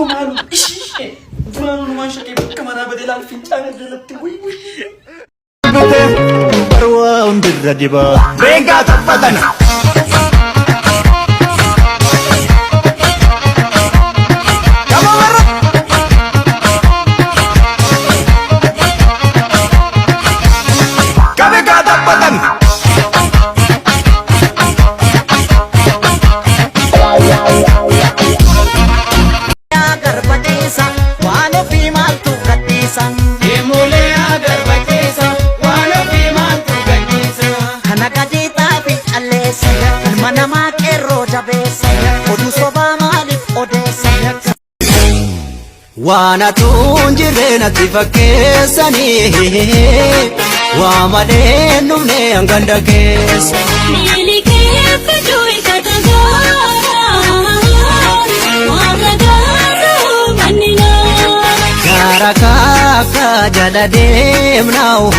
Malu, ishi, bulan rumah syakib kemana badilan fincangan dalam tiwi. Barwa undir radiba, bengka tapatan. Wana tunjire na tifakesani Wamade numne anganda kesa Nili kefe jui katagara Wamagara manina Karakaka jaladem nao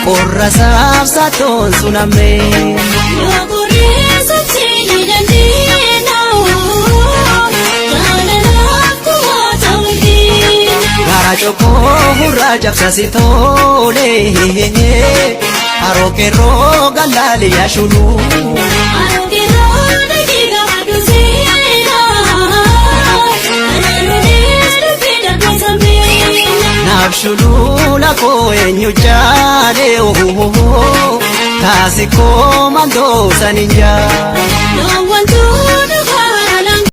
Korra safsaton suname Yogure suchili dandina Joko hurra jabsasi tole Aroke roga lali yashulu Aroke roga giga madusina Ananunelu fida kusambina Nafshulu lako enyujale Tasi komando saninja No one to the balang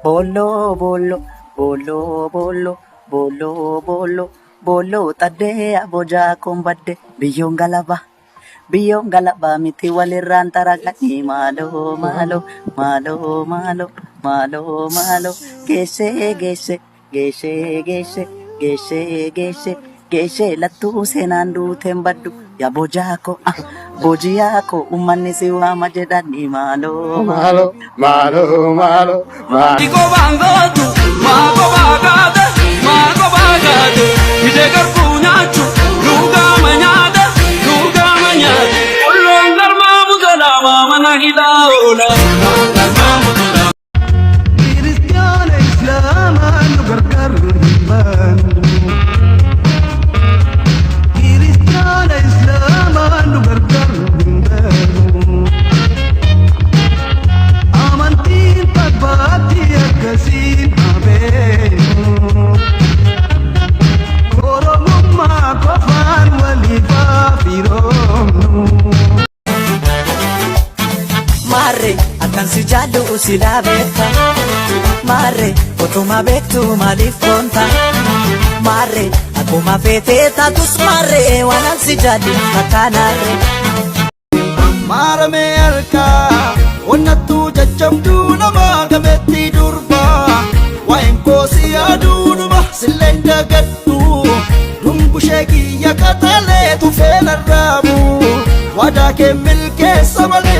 Bolo, bolo, bolo, bolo Bolo, bolo, bolo, tade aboja kombade biyong galaba miti waliran taragani malo, malo, malo, malo, malo, malo, gese, gese, gese, gese, gese, gese, gese, latu senandu tembadu, yaa bojaako bojiyaako ummanni si waama jedhani maaloo Malo, malo, malo, malo. Iko bangotu, mako bagade, ide garpunyachu, luga manyade, ulong darma mudala mama hilaula. Cristiano Islam anu berkar bandu Cristiano Islam anu berkar bandu Amantin pagbati akasin abenu Koromumma kofan walifa firomnu Mare akan si jadu sila beta Mare otuma betu malifonta Mare aku mafete tatus mare wanan si jadi kakanare Marame alka Wanatu jajamdu nama gametti durba Wain kosi adu nama silenda gaddu Dumbu sheki yakatale tu fela rabu Wada ke milke samale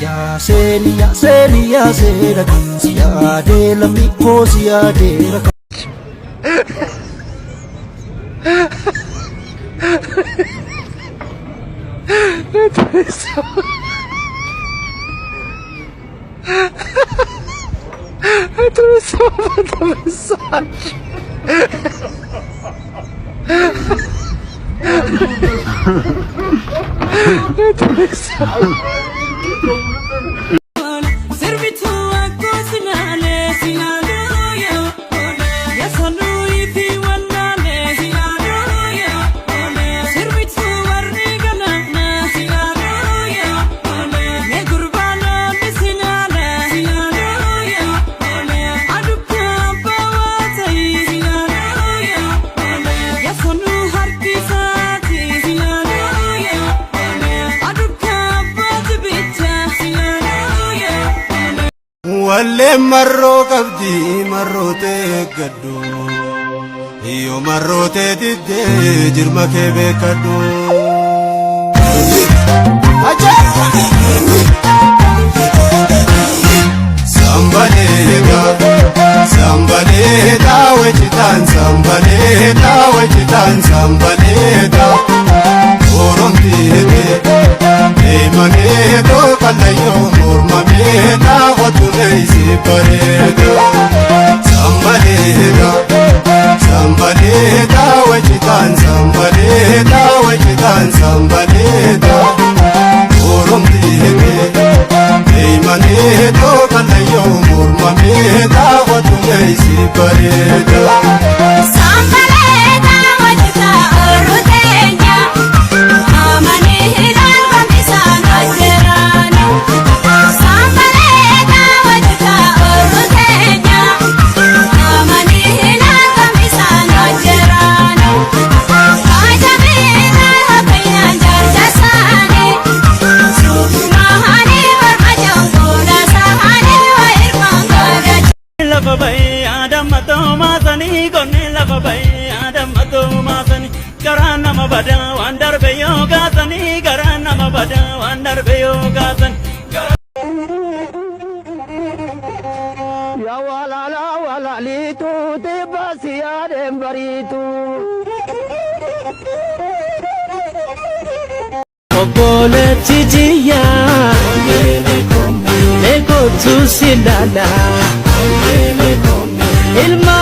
Ya seni ya seni ya seni Siade lami ko siade raka Servitu aku sinale sinale yo ya sanu ifi wanale sinale yo servitu warni gana sinale yo me gurbana sinale sinale yo aduka bawata sinale yo ya sanu harki sati sinale yo aduka batbicha sinale yo Walle marro qabdi marro te gaddu Iyo marro te didde jirma ke bekaddu Sambaleta Sambaleta wechitan Sambaleta wechitan Sambaleta Oromtite Eimaneto kalayo Murmameta Watureisi pareta Sambaleta Sambaleta wechitan Sambaleta wechitan Sambaleta Oromtite Eimaneto kalayo Murmameta Watureisi pareta Sambaleta wajita orutenya amani hilal kamisa najerani Sambaleta wajita orutenya amani hilal kamisa najerani Kajabina habina jarjasani Subhani warmajangula sahani wa irmangara Lava bay adam mato masani gonne lava bay adam mato masani garana mabada wandar beyo gasani garana mabada wandar beyo gasani Ya wala la wala litu tibasi adem baritu Obole chijiya Ego tu silala Ilma